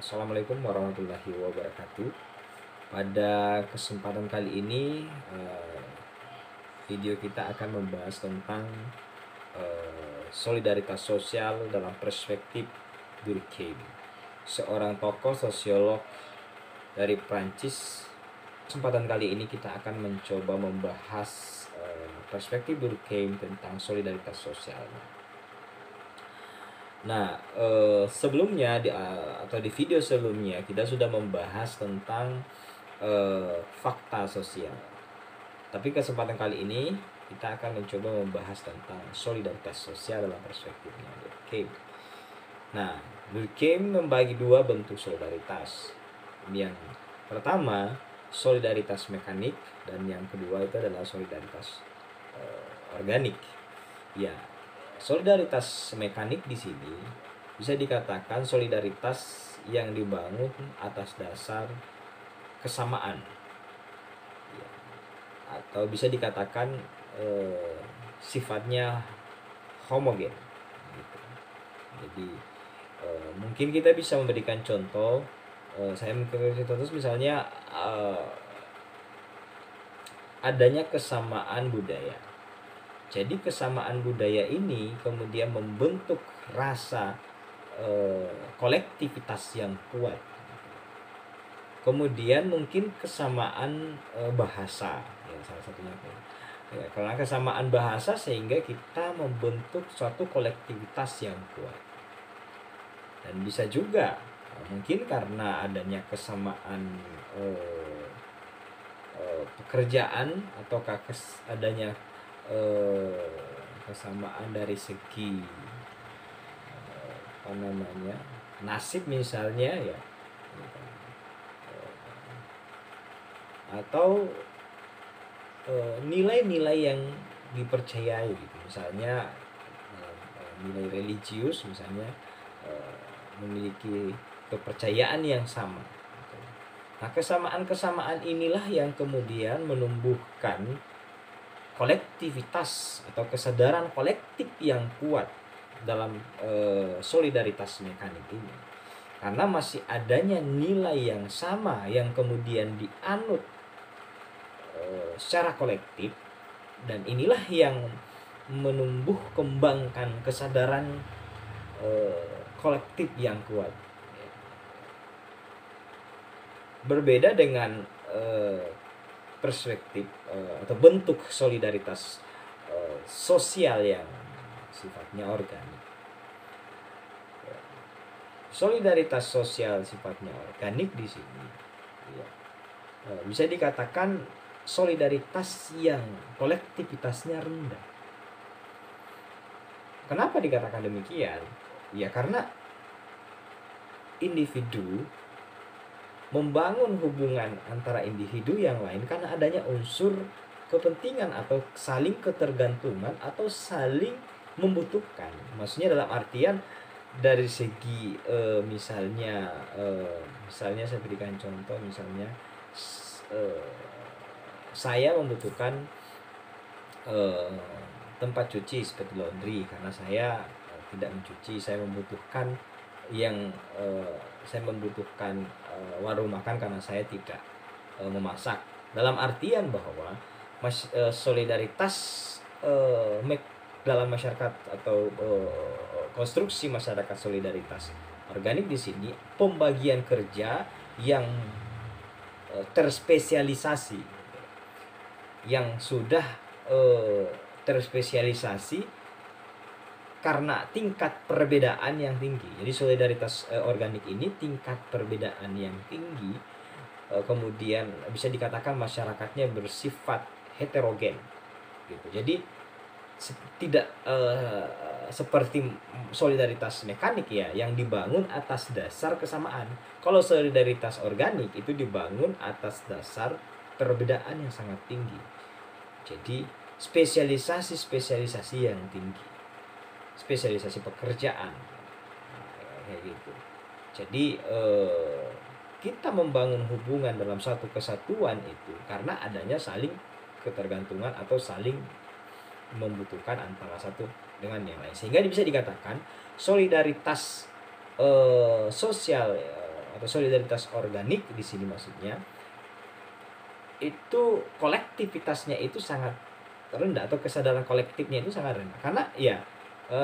Assalamualaikum warahmatullahi wabarakatuh. Pada kesempatan kali ini video kita akan membahas tentang solidaritas sosial dalam perspektif Durkheim, seorang tokoh sosiolog dari Prancis. Kesempatan kali ini kita akan mencoba membahas perspektif Durkheim tentang solidaritas sosial. Nah, sebelumnya atau di video sebelumnya kita sudah membahas tentang fakta sosial. Tapi kesempatan kali ini kita akan mencoba membahas tentang solidaritas sosial dalam perspektifnya Durkheim. Nah, Durkheim membagi dua bentuk solidaritas. Yang pertama, solidaritas mekanik, dan yang kedua itu adalah solidaritas organik. Ya, solidaritas mekanik di sini bisa dikatakan solidaritas yang dibangun atas dasar kesamaan, ya, atau bisa dikatakan sifatnya homogen. Gitu. Jadi mungkin kita bisa memberikan contoh. Saya memberikan contoh misalnya adanya kesamaan budaya. Jadi kesamaan budaya ini kemudian membentuk rasa kolektivitas yang kuat. Kemudian mungkin kesamaan bahasa, ya, salah satunya. Ya, karena kesamaan bahasa sehingga kita membentuk suatu kolektivitas yang kuat. Dan bisa juga mungkin karena adanya kesamaan pekerjaan ataukah adanya kesamaan dari segi nasib misalnya, ya, atau nilai-nilai yang dipercayai gitu. Misalnya nilai religius misalnya memiliki kepercayaan yang sama gitu. Nah, kesamaan-kesamaan inilah yang kemudian menumbuhkan kolektivitas atau kesadaran kolektif yang kuat dalam solidaritas mekanik ini, karena masih adanya nilai yang sama yang kemudian dianut secara kolektif, dan inilah yang menumbuh kembangkan kesadaran kolektif yang kuat. Berbeda dengan perspektif atau bentuk solidaritas sosial yang sifatnya organik. Solidaritas sosial sifatnya organik di sini, ya, bisa dikatakan solidaritas yang kolektivitasnya rendah. Kenapa dikatakan demikian? Ya, karena individu membangun hubungan antara individu yang lain karena adanya unsur kepentingan atau saling ketergantungan atau saling membutuhkan. Maksudnya dalam artian dari segi misalnya saya berikan contoh, misalnya saya membutuhkan tempat cuci seperti laundry karena saya tidak mencuci. Saya membutuhkan warung makan karena saya tidak memasak. Dalam artian bahwa solidaritas dalam masyarakat atau konstruksi masyarakat solidaritas organik di sini pembagian kerja yang terspesialisasi, yang sudah terspesialisasi karena tingkat perbedaan yang tinggi. Jadi solidaritas organik ini tingkat perbedaan yang tinggi, kemudian bisa dikatakan masyarakatnya bersifat heterogen gitu. Jadi tidak seperti solidaritas mekanik, ya, yang dibangun atas dasar kesamaan. Kalau solidaritas organik itu dibangun atas dasar perbedaan yang sangat tinggi. Jadi spesialisasi yang tinggi, spesialisasi pekerjaan, kayak gitu. Jadi kita membangun hubungan dalam satu kesatuan itu karena adanya saling ketergantungan atau saling membutuhkan antara satu dengan yang lain, sehingga bisa dikatakan solidaritas sosial atau solidaritas organik di sini maksudnya itu kolektivitasnya itu sangat rendah, atau kesadaran kolektifnya itu sangat rendah. Karena ya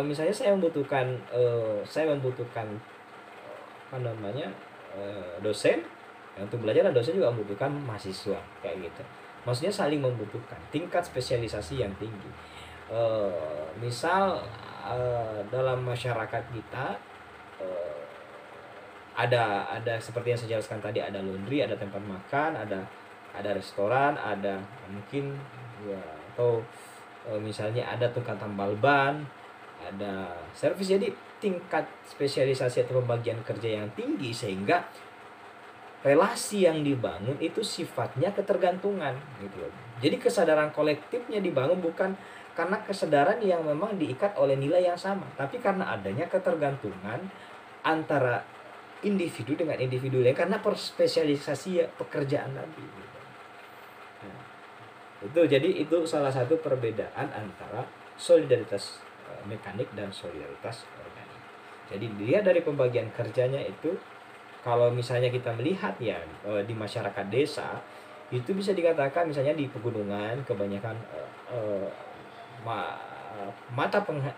misalnya saya membutuhkan apa namanya dosen untuk belajar, dan dosen juga membutuhkan mahasiswa kayak gitu. Maksudnya saling membutuhkan, tingkat spesialisasi yang tinggi. Misal dalam masyarakat kita ada seperti yang saya jelaskan tadi, ada laundry, ada tempat makan, ada restoran, ada mungkin ya, atau misalnya ada tukang tambal ban, ada servis. Jadi tingkat spesialisasi atau pembagian kerja yang tinggi, sehingga relasi yang dibangun itu sifatnya ketergantungan gitu loh. Jadi kesadaran kolektifnya dibangun bukan karena kesadaran yang memang diikat oleh nilai yang sama, tapi karena adanya ketergantungan antara individu dengan individu lain karena perspesialisasi pekerjaan tadi gitu. Nah, itu salah satu perbedaan antara solidaritas mekanik dan solidaritas organik. Jadi dilihat dari pembagian kerjanya itu, kalau misalnya kita melihat ya di masyarakat desa itu bisa dikatakan misalnya di pegunungan kebanyakan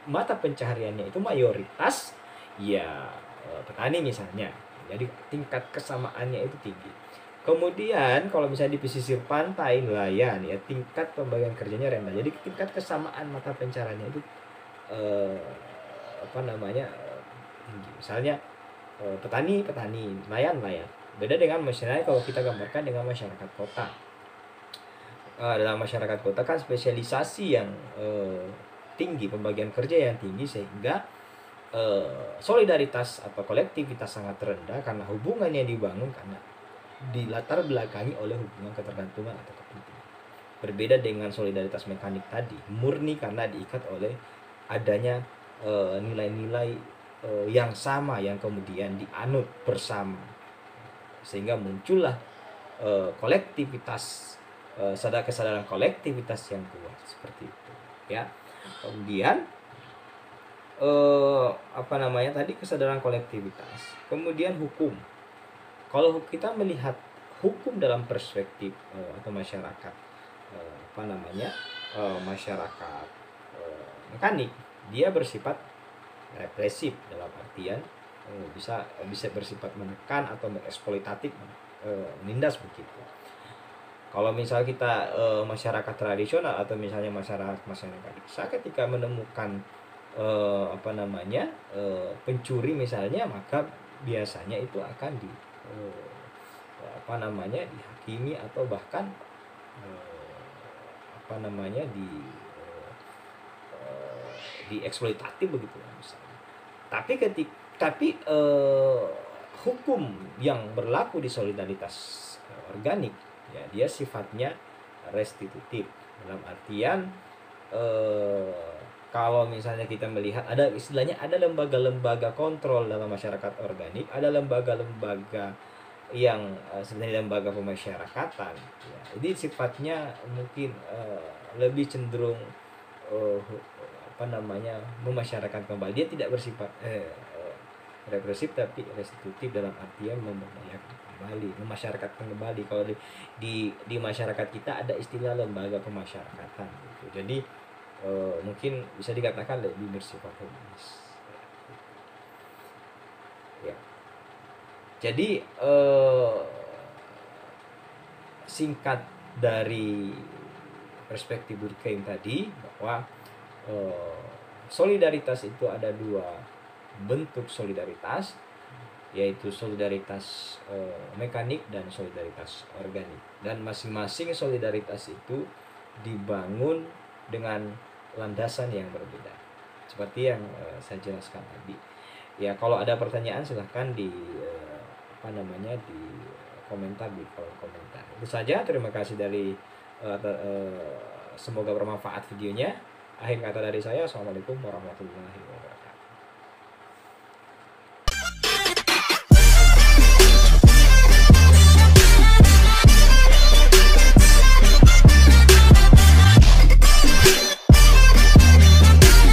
mata pencahariannya itu mayoritas ya petani misalnya. Jadi tingkat kesamaannya itu tinggi. Kemudian kalau misalnya di pesisir pantai nelayan ya tingkat pembagian kerjanya rendah. Jadi tingkat kesamaan mata pencahariannya itu tinggi. Misalnya petani, nelayan. Beda dengan misalnya kalau kita gambarkan dengan masyarakat kota. Dalam masyarakat kota kan spesialisasi yang tinggi, pembagian kerja yang tinggi, sehingga solidaritas atau kolektivitas sangat rendah karena hubungan yang dibangun karena dilatar belakangi oleh hubungan ketergantungan atau kepentingan. Berbeda dengan solidaritas mekanik tadi, murni karena diikat oleh adanya nilai-nilai yang sama yang kemudian dianut bersama, sehingga muncullah kolektivitas, kesadaran kolektivitas yang kuat seperti itu ya. Kemudian tadi kesadaran kolektivitas, kemudian hukum. Kalau kita melihat hukum dalam perspektif atau masyarakat masyarakat mekanik, dia bersifat represif dalam artian bisa bersifat menekan atau mengeksploitatif, menindas begitu. Kalau misal kita masyarakat tradisional atau misalnya masyarakat desa, ketika menemukan pencuri misalnya, maka biasanya itu akan dihakimi atau bahkan dieksploitatif begitu misalnya. Tapi hukum yang berlaku di solidaritas organik ya, dia sifatnya restitutif dalam artian kalau misalnya kita melihat ada istilahnya ada lembaga-lembaga kontrol dalam masyarakat organik, ada lembaga-lembaga yang sebenarnya lembaga pemasyarakatan ya. Jadi sifatnya mungkin lebih cenderung memasyarakatkan kembali. Dia tidak bersifat represif tapi restitutif dalam artian memberdayakan kembali, memasyarakatkan kembali. Kalau di masyarakat kita ada istilah lembaga pemasyarakatan gitu. Jadi mungkin bisa dikatakan lebih bersifat humanis ya. Jadi singkat dari perspektif Durkheim tadi, bahwa solidaritas itu ada dua bentuk solidaritas, yaitu solidaritas mekanik dan solidaritas organik, dan masing-masing solidaritas itu dibangun dengan landasan yang berbeda seperti yang saya jelaskan tadi ya. Kalau ada pertanyaan silahkan di komentar di kolom komentar. Itu saja, terima kasih semoga bermanfaat videonya. Akhir kata dari saya, assalamualaikum warahmatullahi wabarakatuh.